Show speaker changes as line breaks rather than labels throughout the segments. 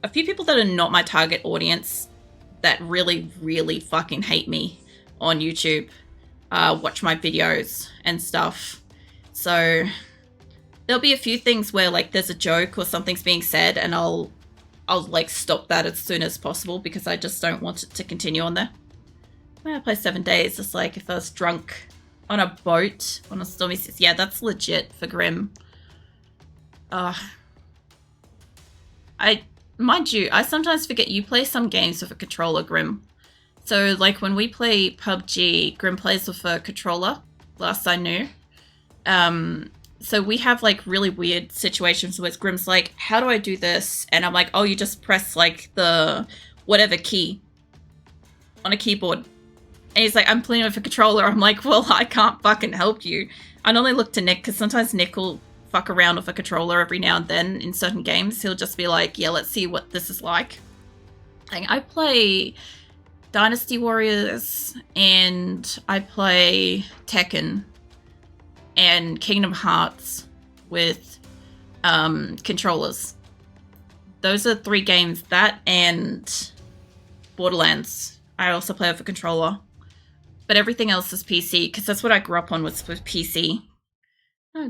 a few people that are not my target audience that really, really fucking hate me on YouTube watch my videos and stuff. So there'll be a few things where like there's a joke or something's being said and I'll like stop that as soon as possible because I just don't want it to continue on there. When I play 7 days, it's like if I was drunk on a boat on a stormy sea. Yeah, that's legit for Grim. I mind you, I sometimes forget you play some games with a controller, Grim. So like when we play PUBG, Grim plays with a controller. Last I knew. So we have like really weird situations where Grim's like, how do I do this? And I'm like, oh, you just press like the whatever key on a keyboard. And he's like, I'm playing with a controller. I'm like, well, I can't fucking help you. I normally look to Nick because sometimes Nick will fuck around with a controller every now and then in certain games. He'll just be like, yeah, let's see what this is like. I play Dynasty Warriors and I play Tekken and Kingdom Hearts with controllers. Those are 3 games. That and Borderlands. I also play with a controller. But everything else is PC, because that's what I grew up on was PC. I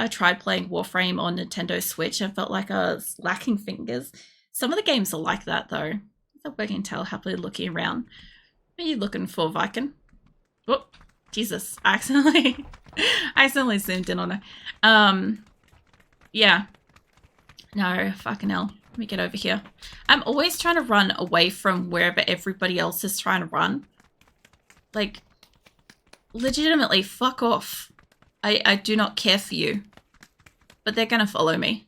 tried playing Warframe on Nintendo Switch and felt like I was lacking fingers. Some of the games are like that, though. The wagging tail happily looking around. What are you looking for, Viking? Oh, Jesus. I accidentally zoomed in on her. Yeah. No, fucking hell. Let me get over here. I'm always trying to run away from wherever everybody else is trying to run. Like, legitimately, fuck off. I do not care for you. But they're gonna follow me.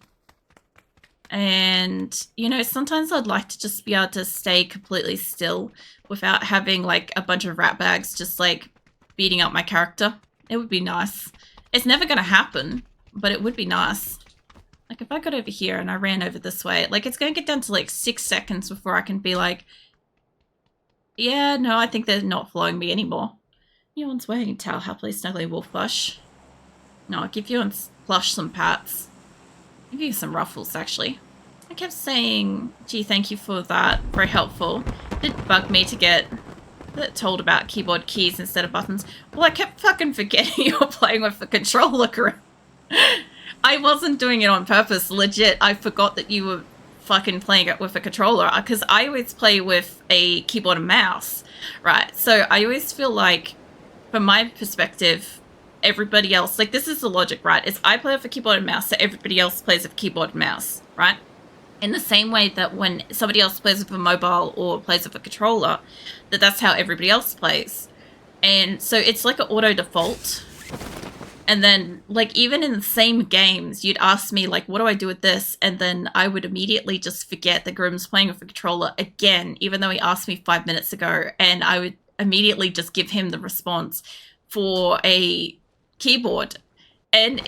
And, you know, sometimes I'd like to just be able to stay completely still without having, like, a bunch of rat bags just, like, beating up my character. It would be nice. It's never gonna happen, but it would be nice. Like, if I got over here and I ran over this way, like, it's gonna get down to, like, 6 seconds before I can be like, yeah, no, I think they're not following me anymore. Yawn's wagging tail happily snuggling wolf plush. No, I'll give you and Plush some pats. I'll give you some ruffles, actually. I kept saying, gee, thank you for that. Very helpful. It did bug me to get told about keyboard keys instead of buttons. Well, I kept fucking forgetting you were playing with the controller. I wasn't doing it on purpose, legit. I forgot that you were fucking playing it with a controller because I always play with a keyboard and mouse, right? So I always feel like, from my perspective, everybody else, like this is the logic, right? Is I play with a keyboard and mouse, so everybody else plays with a keyboard and mouse, right? In the same way that when somebody else plays with a mobile or plays with a controller, that's how everybody else plays. And so it's like an auto default. And then, like, even in the same games, you'd ask me, like, what do I do with this? And then I would immediately just forget that Grim's playing with a controller again, even though he asked me 5 minutes ago. And I would immediately just give him the response for a keyboard. And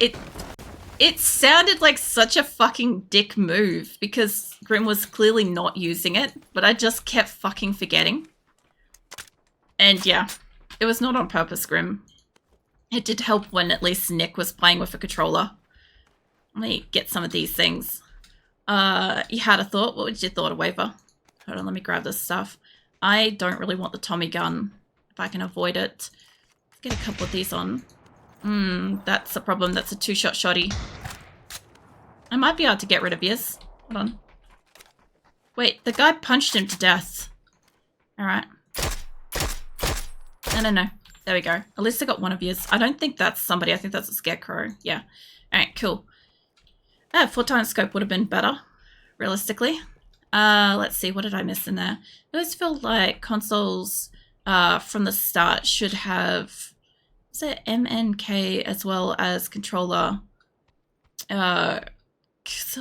it sounded like such a fucking dick move because Grim was clearly not using it, but I just kept fucking forgetting. And yeah, it was not on purpose, Grim. It did help when at least Nick was playing with a controller. Let me get some of these things. You had a thought? What was your thought, a waiver? Hold on, let me grab this stuff. I don't really want the Tommy gun, if I can avoid it. Let's get a couple of these on. That's a problem. That's a 2-shot shotty. I might be able to get rid of yours. Hold on. Wait, the guy punched him to death. Alright. No. There we go. At least I got one of yours. I don't think that's somebody. I think that's a scarecrow. Yeah. Alright, cool. 4x scope would have been better, realistically. Let's see. What did I miss in there? I always feel like consoles from the start should have... Is it MNK as well as controller? All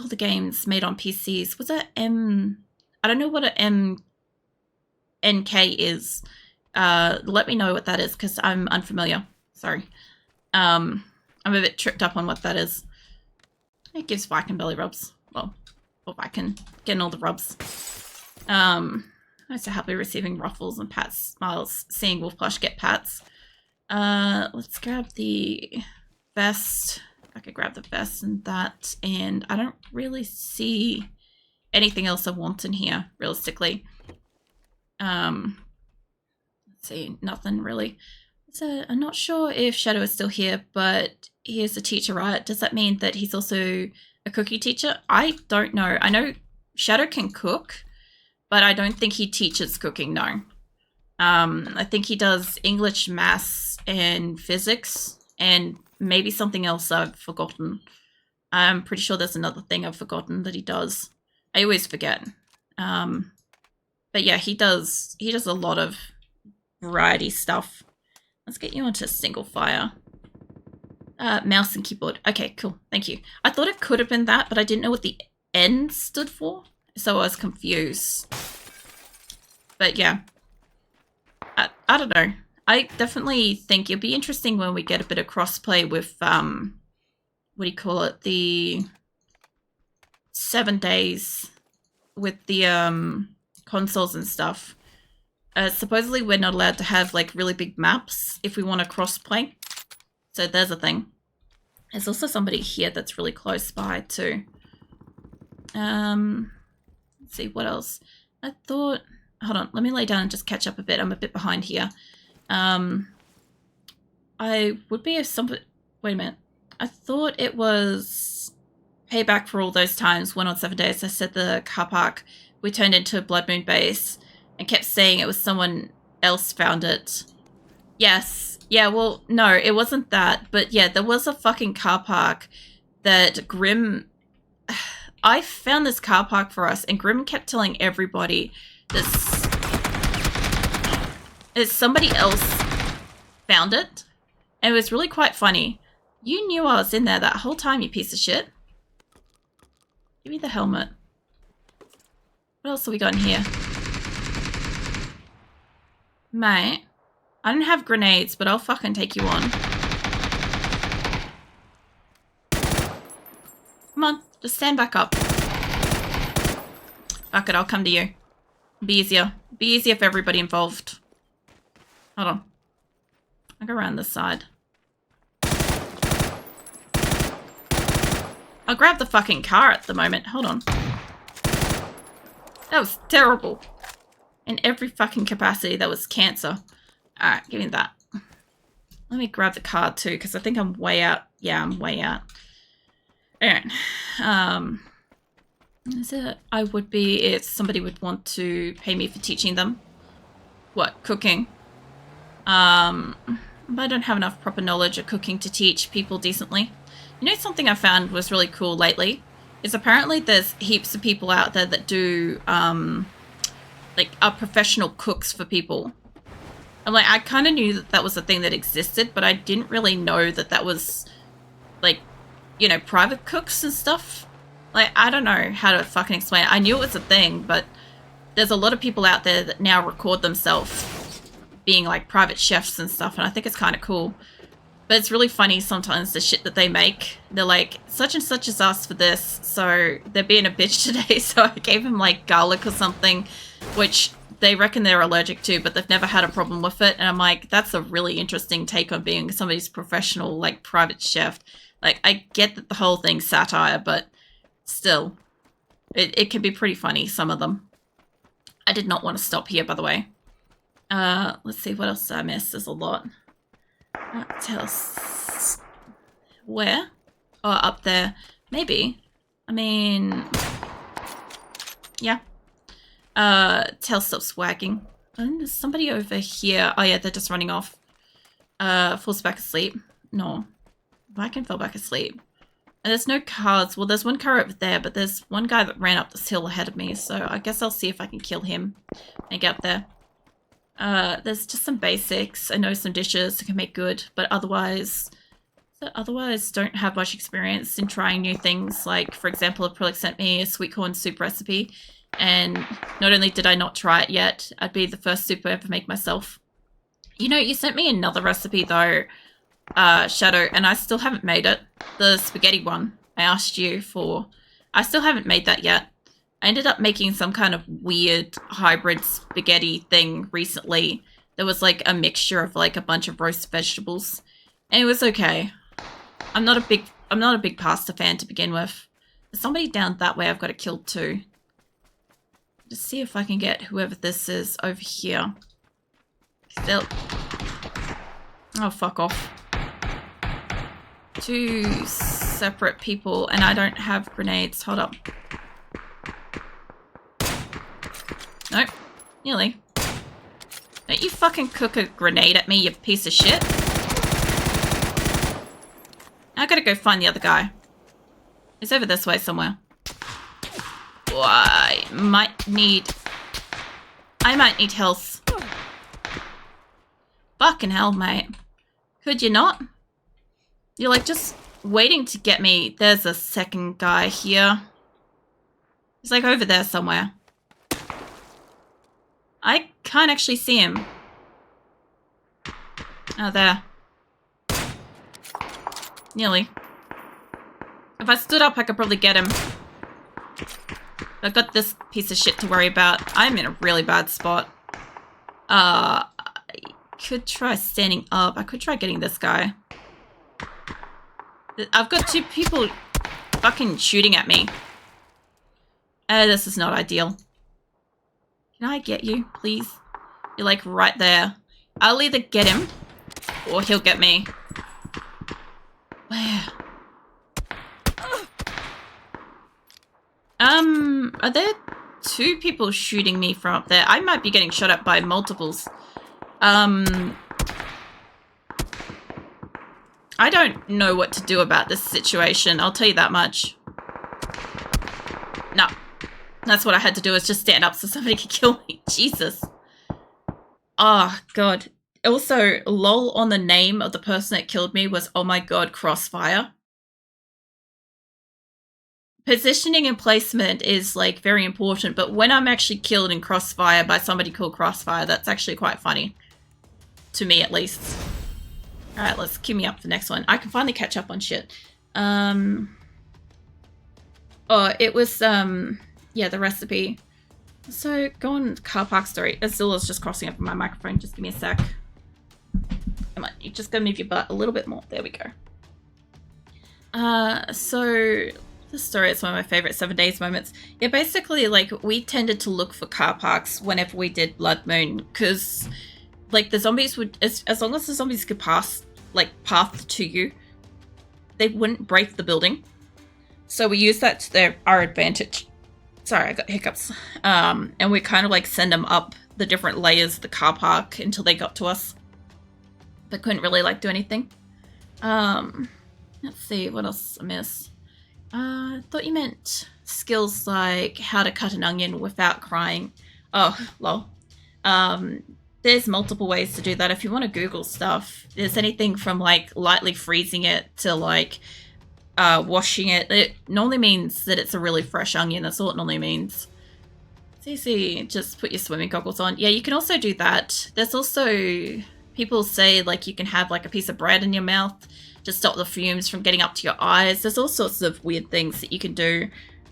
the games made on PCs. Was it M... I don't know what an MNK is. Let me know what that is because I'm unfamiliar. Sorry. I'm a bit tripped up on what that is. It gives Viking belly rubs. Well, or Viking getting all the rubs. I'm so happy receiving ruffles and pats, smiles, seeing Wolf Plush get pats. Let's grab the vest. I could grab the vest and that, and I don't really see anything else I want in here, realistically. Let's see, nothing really. So I'm not sure if Shadow is still here, but he is a teacher, right? Does that mean that he's also a cookie teacher? I don't know. I know Shadow can cook, but I don't think he teaches cooking, no. I think he does English, maths, and physics, and maybe something else I've forgotten. I'm pretty sure there's another thing I've forgotten that he does. I always forget. But yeah, he does a lot of variety stuff. Let's get you onto single fire. Mouse and keyboard. Okay, cool. Thank you. I thought it could have been that, but I didn't know what the N stood for, so I was confused. But yeah. I don't know. I definitely think it'll be interesting when we get a bit of crossplay with, what do you call it? The 7 days with the, consoles and stuff. Supposedly we're not allowed to have, like, really big maps if we want to crossplay. So there's a thing. There's also somebody here that's really close by, too. Let's see, what else? I thought... Hold on, let me lay down and just catch up a bit. I'm a bit behind here. I would be if somebody... Wait a minute. I thought it was payback for all those times when on 7 days I said the car park we turned into a Blood Moon base and kept saying it was someone else found it. Yes. Yeah, well, no, it wasn't that. But yeah, there was a fucking car park that Grim... I found this car park for us and Grim kept telling everybody that somebody else found it. And it was really quite funny. You knew I was in there that whole time, you piece of shit. Give me the helmet. What else have we got in here? Mate, I don't have grenades, but I'll fucking take you on. Come on, just stand back up. Fuck it, I'll come to you. Be easier. Be easier for everybody involved. Hold on. I'll go around this side. I'll grab the fucking car at the moment. Hold on. That was terrible. In every fucking capacity, that was cancer. Alright, give me that. Let me grab the card too, because I think I'm way out. Yeah, I'm way out. Alright. Is it? I would be if somebody would want to pay me for teaching them. What? Cooking. I don't have enough proper knowledge of cooking to teach people decently. You know, something I found was really cool lately is apparently there's heaps of people out there that do, like, are professional cooks for people. I'm like, I kind of knew that that was a thing that existed, but I didn't really know that that was, like, you know, private cooks and stuff. Like, I don't know how to fucking explain it. I knew it was a thing, but there's a lot of people out there that now record themselves being, like, private chefs and stuff, and I think it's kind of cool. But it's really funny sometimes, the shit that they make. They're like, such and such has asked for this, so they're being a bitch today, so I gave them, like, garlic or something, which they reckon they're allergic to, but they've never had a problem with it. And I'm like, that's a really interesting take on being somebody's professional, like, private chef. Like, I get that the whole thing's satire, but still, it can be pretty funny, some of them. I did not want to stop here, by the way. Let's see, what else did I miss? There's a lot. Tell us where? Oh, up there. Maybe. I mean, yeah. Tail stop swagging. And there's somebody over here. Oh yeah, they're just running off. Falls back asleep. No. I can fall back asleep. And there's no cars. Well, there's one car over there, but there's one guy that ran up this hill ahead of me, so I guess I'll see if I can kill him and get up there. There's just some basics. I know some dishes I can make good, but otherwise don't have much experience in trying new things. Like, for example, Acrylic sent me a sweet corn soup recipe, and not only did I not try it yet, I'd be the first soup I ever make myself. You know, you sent me another recipe though, Shadow, and I still haven't made it. The spaghetti one I asked you for. I still haven't made that yet. I ended up making some kind of weird hybrid spaghetti thing recently. There was like a mixture of like a bunch of roast vegetables, and it was okay. I'm not a big pasta fan to begin with. There's somebody down that way I've got to kill too. Just see if I can get whoever this is over here. Still. Oh, fuck off. Two separate people, and I don't have grenades. Hold up. Nope. Nearly. Don't you fucking cook a grenade at me, you piece of shit. I gotta go find the other guy. He's over this way somewhere. Oh, I might need health. Fucking hell, mate. Could you not? You're like just waiting to get me. There's a second guy here. He's like over there somewhere. I can't actually see him. Oh, there. Nearly. If I stood up, I could probably get him. I've got this piece of shit to worry about. I'm in a really bad spot. I could try standing up. I could try getting this guy. I've got two people fucking shooting at me. This is not ideal. Can I get you, please? You're like right there. I'll either get him or he'll get me. Where? Are there two people shooting me from up there? I might be getting shot at by multiples. I don't know what to do about this situation. I'll tell you that much. No. That's what I had to do, is just stand up so somebody could kill me. Jesus. Oh, God. Also, lol on the name of the person that killed me was, oh my God, Crossfire. Positioning and placement is, like, very important, but when I'm actually killed in Crossfire by somebody called Crossfire, that's actually quite funny. To me, at least. Alright, let's queue me up for the next one. I can finally catch up on shit. Oh, it was, yeah, the recipe. So, go on car park story. Azilla's just crossing up on my microphone. Just give me a sec. Come on, you just gotta move your butt a little bit more. There we go. So, this story is one of my favorite 7 days moments. Yeah, basically, like, we tended to look for car parks whenever we did Blood Moon, because, like, the zombies would, as long as the zombies could pass, like, path to you, they wouldn't break the building. So we used that to our advantage. Sorry, I got hiccups. And we kind of, like, send them up the different layers of the car park until they got to us. But couldn't really, like, do anything. Let's see, what else I miss? I thought you meant skills like how to cut an onion without crying. Oh, lol. There's multiple ways to do that. If you want to Google stuff, there's anything from, like, lightly freezing it to, like, washing it. It normally means that it's a really fresh onion. That's all it normally means. It's easy. Just put your swimming goggles on. Yeah, you can also do that. There's also, people say, like, you can have, like, a piece of bread in your mouth to stop the fumes from getting up to your eyes. There's all sorts of weird things that you can do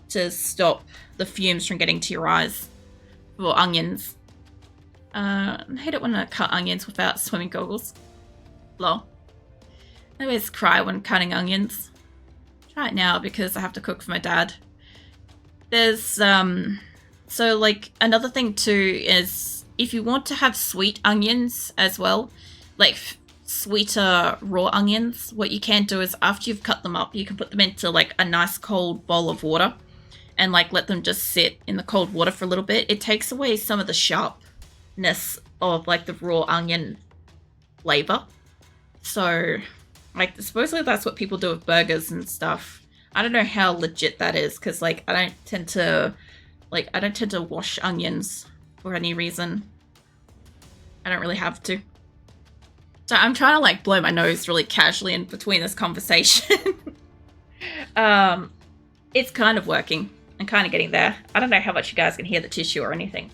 to stop the fumes from getting to your eyes for onions. I hate it when I cut onions without swimming goggles. Lol. I always cry when cutting onions. Try it now because I have to cook for my dad. There's, so, like, another thing too is if you want to have sweet onions as well, like sweeter raw onions, what you can do is after you've cut them up, you can put them into, like, a nice cold bowl of water and, like, let them just sit in the cold water for a little bit. It takes away some of the sharpness of, like, the raw onion flavor. So, like, supposedly that's what people do with burgers and stuff. I don't know how legit that is, because, like, I don't tend to wash onions for any reason. I don't really have to. So I'm trying to, like, blow my nose really casually in between this conversation. It's kind of working. I'm kind of getting there. I don't know how much you guys can hear the tissue or anything.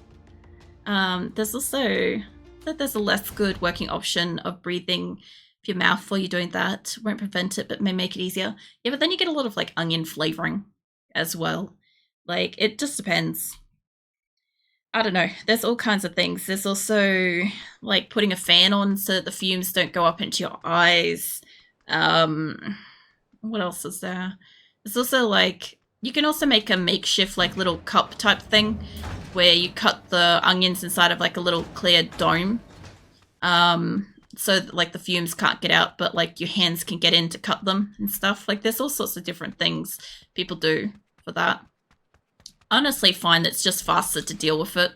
There's also, there's a less good working option of breathing with your mouth while you're doing that. Won't prevent it, but may make it easier. Yeah, but then you get a lot of, like, onion flavoring as well. Like, it just depends. I don't know. There's all kinds of things. There's also, like, putting a fan on so that the fumes don't go up into your eyes. What else is there? There's also, like, you can also make a makeshift, like, little cup type thing where you cut the onions inside of like a little clear dome. So that, like, the fumes can't get out, but like your hands can get in to cut them and stuff. Like, there's all sorts of different things people do for that. Honestly, find it's just faster to deal with it.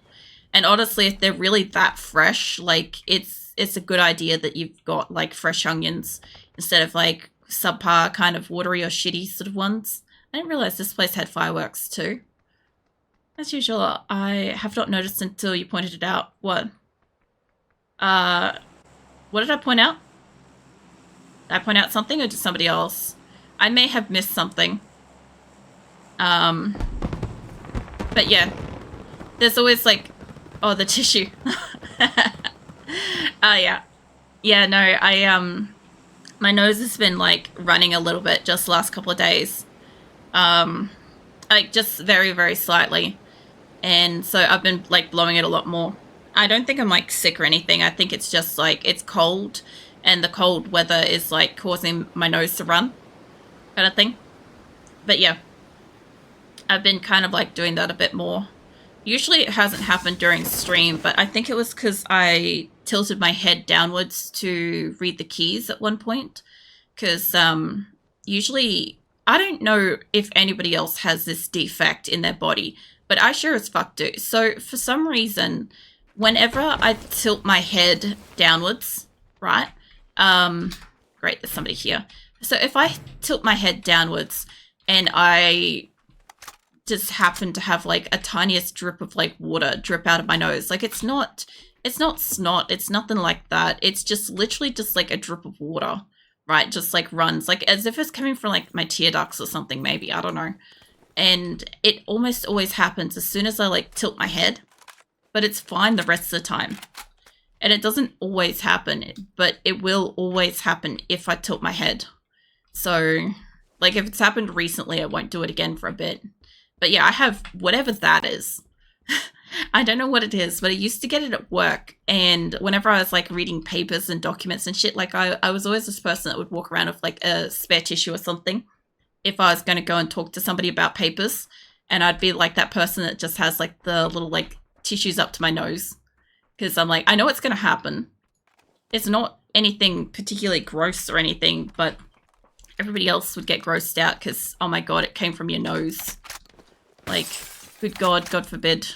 And honestly, if they're really that fresh, like, it's a good idea that you've got like fresh onions instead of like subpar kind of watery or shitty sort of ones. I didn't realize this place had fireworks too. As usual, I have not noticed until you pointed it out. What? What did I point out? Did I point out something or did somebody else? I may have missed something. But yeah. There's always like... Oh, the tissue. Yeah. Yeah, no, my nose has been like running a little bit just the last couple of days. Like just very, very slightly. And so I've been like blowing it a lot more. I don't think I'm like sick or anything. I think it's just like it's cold and the cold weather is like causing my nose to run kind of thing. But yeah, I've been kind of like doing that a bit more. Usually it hasn't happened during stream, but I think it was because I tilted my head downwards to read the keys at one point. Because usually, I don't know if anybody else has this defect in their body, but I sure as fuck do. So for some reason, whenever I tilt my head downwards, right? Great, there's somebody here. So if I tilt my head downwards and I just happen to have like a tiniest drip of like water drip out of my nose, like it's not snot, it's nothing like that. It's just literally just like a drip of water, right? Just like runs, like as if it's coming from like my tear ducts or something, maybe, I don't know. And it almost always happens as soon as I like tilt my head, but it's fine the rest of the time. And it doesn't always happen, but it will always happen if I tilt my head. So like if it's happened recently, I won't do it again for a bit. But yeah, I have whatever that is. I don't know what it is, but I used to get it at work. And whenever I was like reading papers and documents and shit, like I was always this person that would walk around with like a spare tissue or something if I was going to go and talk to somebody about papers. And I'd be like that person that just has like the little like tissues up to my nose. Because I'm like, I know it's going to happen. It's not anything particularly gross or anything, but everybody else would get grossed out because, oh my God, it came from your nose. Like, good God, God forbid.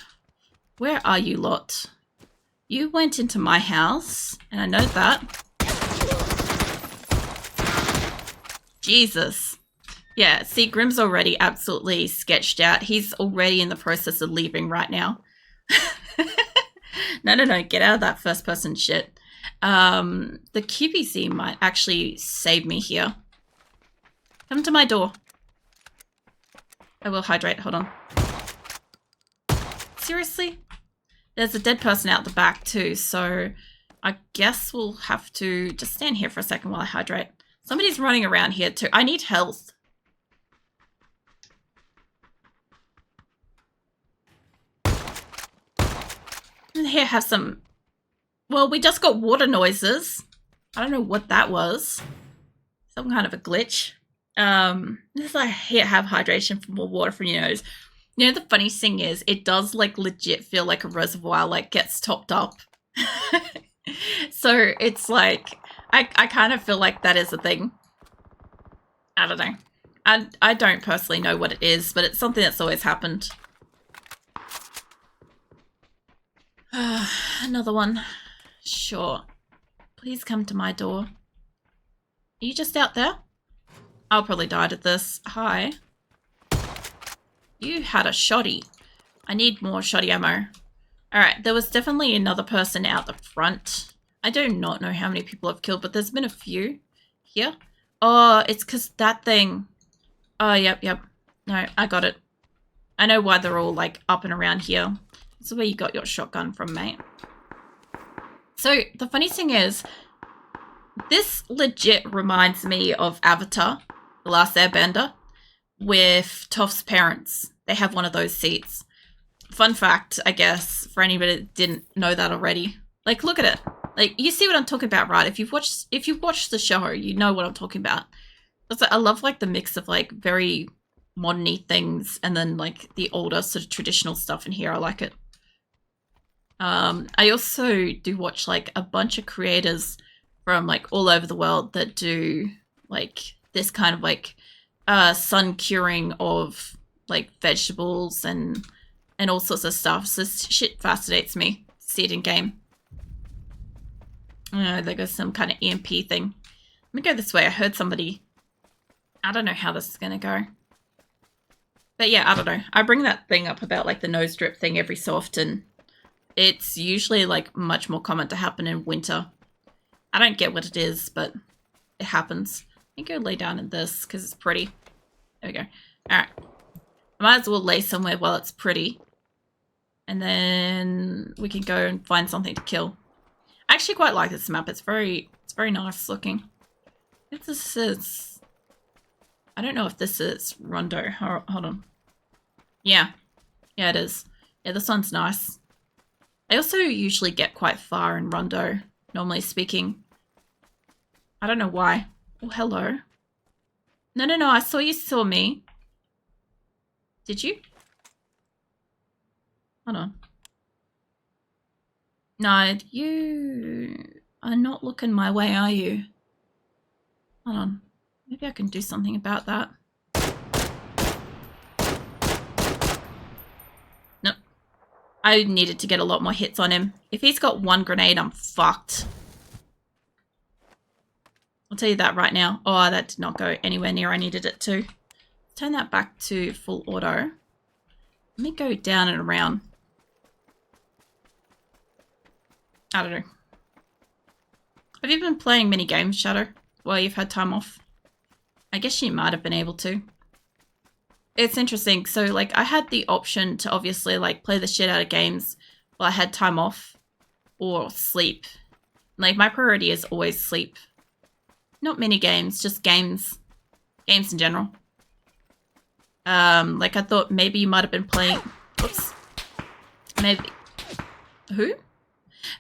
Where are you lot? You went into my house, and I know that. Jesus. Yeah, see, Grim's already absolutely sketched out. He's already in the process of leaving right now. No, get out of that first person shit. The QBC might actually save me here. Come to my door. I will hydrate, hold on. Seriously? There's a dead person out the back too, so I guess we'll have to just stand here for a second while I hydrate. Somebody's running around here too. I need health. And here have some... Well, we just got water noises. I don't know what that was. Some kind of a glitch. This is like, here, have hydration for more water from your nose. You know, the funny thing is, it does like legit feel like a reservoir like gets topped up. So it's like, I kind of feel like that is a thing. I don't know. I don't personally know what it is, but it's something that's always happened. Another one. Sure. Please come to my door. Are you just out there? I'll probably die at this. Hi. You had a shotty. I need more shotty ammo. Alright, there was definitely another person out the front. I do not know how many people I've killed, but there's been a few here. Oh, it's because that thing. Oh, yep. No, I got it. I know why they're all like up and around here. This is where you got your shotgun from, mate. So the funny thing is, this legit reminds me of Avatar, The Last Airbender, with Toph's parents. They have one of those seats. Fun fact, I guess, for anybody that didn't know that already. Like, look at it. Like, you see what I'm talking about, right? If you've watched the show, you know what I'm talking about. It's like, I love like the mix of like very modern-y things and then like the older sort of traditional stuff in here. I like it. I also do watch like a bunch of creators from like all over the world that do like this kind of like sun curing of like vegetables and all sorts of stuff. So this shit fascinates me. See it in game. There goes some kind of EMP thing. Let me go this way. I heard somebody. I don't know how this is gonna go. But yeah, I don't know. I bring that thing up about like the nose drip thing every so often. It's usually like much more common to happen in winter. I don't get what it is, but it happens. I go lay down in this because it's pretty. There we go. Alright. I might as well lay somewhere while it's pretty. And then we can go and find something to kill. I actually quite like this map. It's very nice looking. If this is... I don't know if this is Rondo. Hold on. Yeah. Yeah, it is. Yeah, this one's nice. I also usually get quite far in Rondo, normally speaking. I don't know why. Oh, hello. No, I saw you saw me. Did you? Hold on. No, you are not looking my way, are you? Hold on. Maybe I can do something about that. Nope. I needed to get a lot more hits on him. If he's got one grenade, I'm fucked. I'll tell you that right now. Oh, that did not go anywhere near I needed it to. Turn that back to full auto. Let me go down and around. I don't know. Have you been playing many games, Shadow, while you've had time off? I guess you might have been able to. It's interesting. So, like, I had the option to obviously, like, play the shit out of games while I had time off or sleep. Like, my priority is always sleep. Not mini games, just games. Games in general. Like, I thought maybe you might have been playing... Oops. Maybe... Who?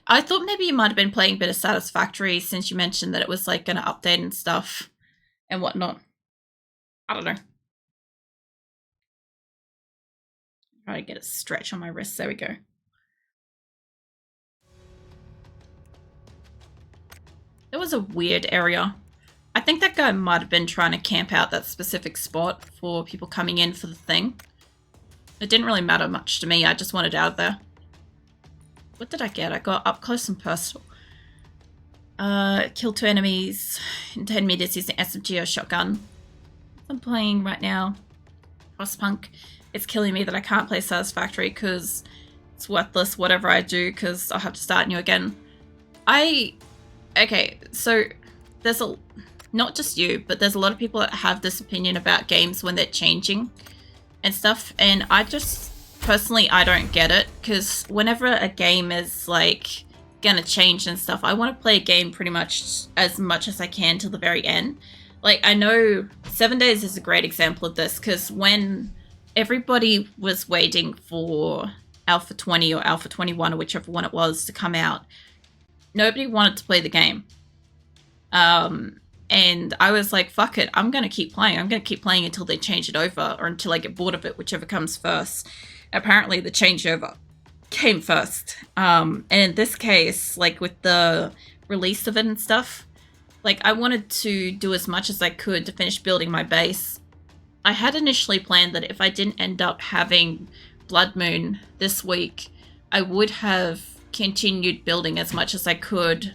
I thought maybe you might have been playing a bit of Satisfactory since you mentioned that it was, like, going to update and stuff and whatnot. I don't know. Try to get a stretch on my wrist. There we go. It was a weird area. I think that guy might have been trying to camp out that specific spot for people coming in for the thing. It didn't really matter much to me. I just wanted out of there. What did I get? I got up close and personal. Kill 2 enemies in 10 meters using SMG or shotgun. I'm playing right now. Frostpunk. It's killing me that I can't play Satisfactory because it's worthless whatever I do because I'll have to start new again. Okay, so there's not just you, but there's a lot of people that have this opinion about games when they're changing and stuff, and I just, personally, I don't get it, because whenever a game is, like, gonna change and stuff, I want to play a game pretty much as I can till the very end. Like, I know 7 Days is a great example of this, because when everybody was waiting for Alpha 20 or Alpha 21 or whichever one it was to come out, nobody wanted to play the game. And I was like, fuck it, I'm going to keep playing. I'm going to keep playing until they change it over or until I get bored of it, whichever comes first. Apparently the changeover came first. And in this case, like with the release of it and stuff, like I wanted to do as much as I could to finish building my base. I had initially planned that if I didn't end up having Blood Moon this week, I would have continued building as much as I could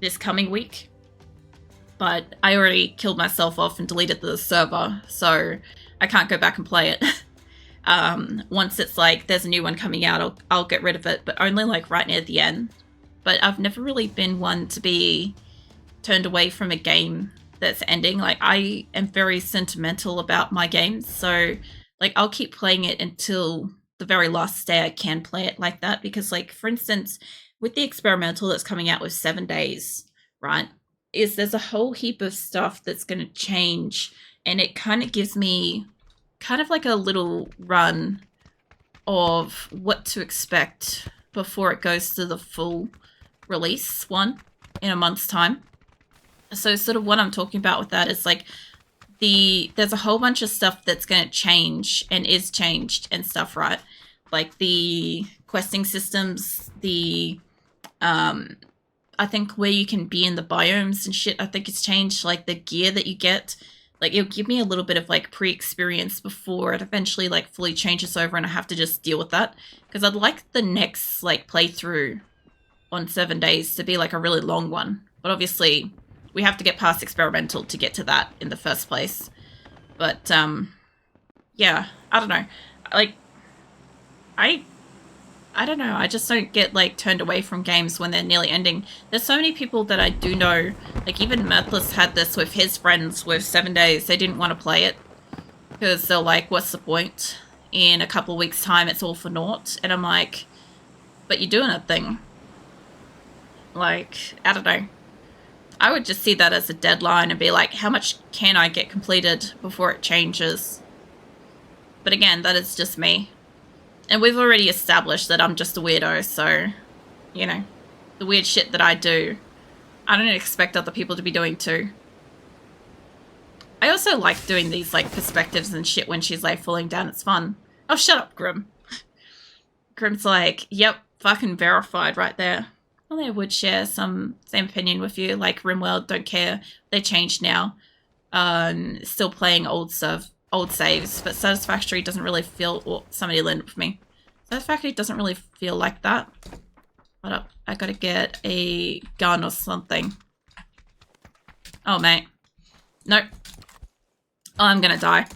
this coming week. But I already killed myself off and deleted the server, so I can't go back and play it. Once it's like, there's a new one coming out, I'll get rid of it, but only like right near the end. But I've never really been one to be turned away from a game that's ending. Like, I am very sentimental about my games, so like I'll keep playing it until the very last day I can play it like that. Because like, for instance, with the experimental that's coming out with 7 Days, right, there's a whole heap of stuff that's going to change, and it kind of gives me kind of like a little run of what to expect before it goes to the full release one in a month's time. So sort of what I'm talking about with that is like there's a whole bunch of stuff that's going to change and is changed and stuff, right? like the questing systems, the I think where you can be in the biomes and shit, I think it's changed, like the gear that you get. Like it'll give me a little bit of like pre-experience before it eventually like fully changes over and I have to just deal with that. Because I'd like the next like playthrough on 7 days to be like a really long one. But obviously we have to get past experimental to get to that in the first place. But yeah, I don't know. Like I don't know. I just don't get like turned away from games when they're nearly ending. There's so many people that I do know, like even Mirthless had this with his friends with 7 days. They didn't want to play it because they're like, what's the point? In a couple of weeks' time, it's all for naught. And I'm like, but you're doing a thing. Like, I don't know. I would just see that as a deadline and be like, how much can I get completed before it changes? But again, that is just me. And we've already established that I'm just a weirdo, so, you know, the weird shit that I do, I don't expect other people to be doing too. I also like doing these, like, perspectives and shit when she's, like, falling down. It's fun. Oh, shut up, Grim. Grim's like, yep, fucking verified right there. Well, they would share some same opinion with you, like RimWorld, don't care. They changed now. Still playing old saves, but Satisfactory doesn't really feel... Oh, somebody landed with me. Satisfactory doesn't really feel like that. Hold up. I gotta get a gun or something. Oh, mate. Nope. Oh, I'm gonna die.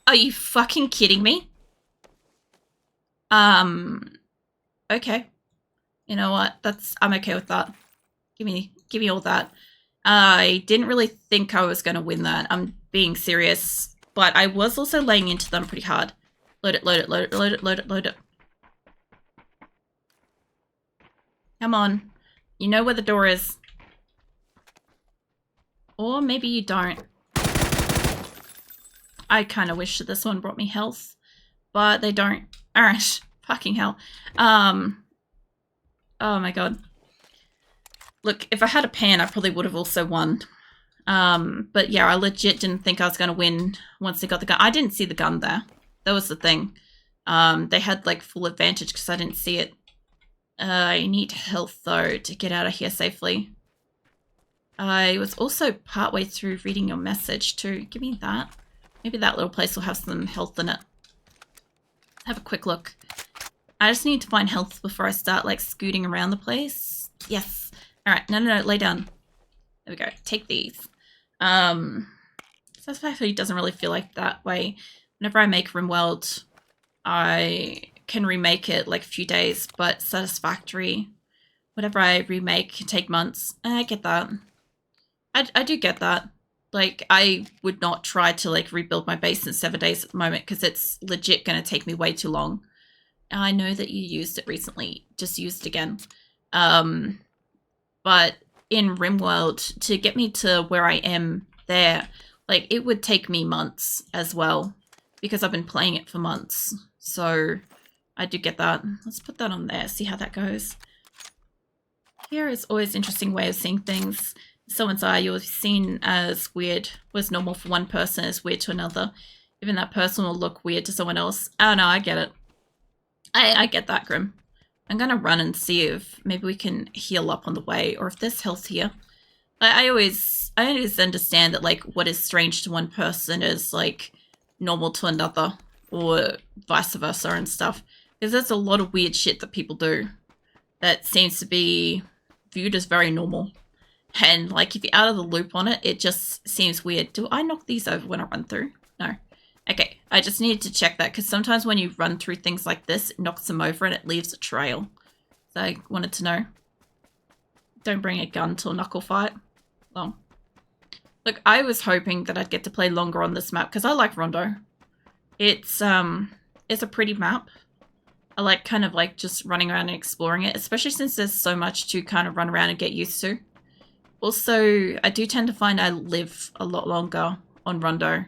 Are you fucking kidding me? Okay. You know what? I'm okay with that. Give me all that. I didn't really think I was going to win that. I'm being serious. But I was also laying into them pretty hard. Load it, load it, load it, load it, load it, load it. Come on. You know where the door is. Or maybe you don't. I kind of wish that this one brought me health. But they don't. Alright. Fucking hell. Oh my god. Look, if I had a pan, I probably would have also won. But yeah, I legit didn't think I was going to win once they got the gun. I didn't see the gun there. That was the thing. They had, like, full advantage because I didn't see it. I need health, though, to get out of here safely. I was also partway through reading your message, too. Give me that. Maybe that little place will have some health in it. Have a quick look. I just need to find health before I start, like, scooting around the place. Yes. Alright, no, lay down. There we go. Take these. Satisfactory doesn't really feel like that way. Whenever I make RimWorld, I can remake it like a few days, but Satisfactory, whatever I remake, can take months. And I get that. I do get that. Like, I would not try to, like, rebuild my base in 7 days at the moment because it's legit going to take me way too long. I know that you used it recently. Just used it again. But in RimWorld, to get me to where I am there, like, it would take me months as well because I've been playing it for months. So I do get that. Let's put that on there, see how that goes. Here is always an interesting way of seeing things. Someone's eye you're seen as weird was normal for one person is weird to another. Even that person will look weird to someone else. Oh no, I get it. I get that, Grim. I'm gonna run and see if maybe we can heal up on the way, or if there's health here. I always understand that, like, what is strange to one person is, like, normal to another, or vice versa and stuff. Because there's a lot of weird shit that people do that seems to be viewed as very normal. And, like, if you're out of the loop on it, it just seems weird. Do I knock these over when I run through? No. Okay, I just needed to check that, because sometimes when you run through things like this, it knocks them over and it leaves a trail. So I wanted to know. Don't bring a gun to a knuckle fight. Well, look, I was hoping that I'd get to play longer on this map, because I like Rondo. It's a pretty map. I like kind of like just running around and exploring it, especially since there's so much to kind of run around and get used to. Also, I do tend to find I live a lot longer on Rondo.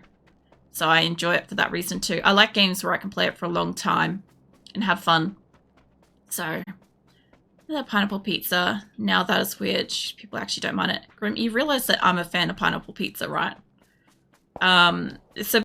So I enjoy it for that reason too. I like games where I can play it for a long time and have fun. So, that pineapple pizza. Now that is weird. People actually don't mind it. Grim, you realize that I'm a fan of pineapple pizza, right? So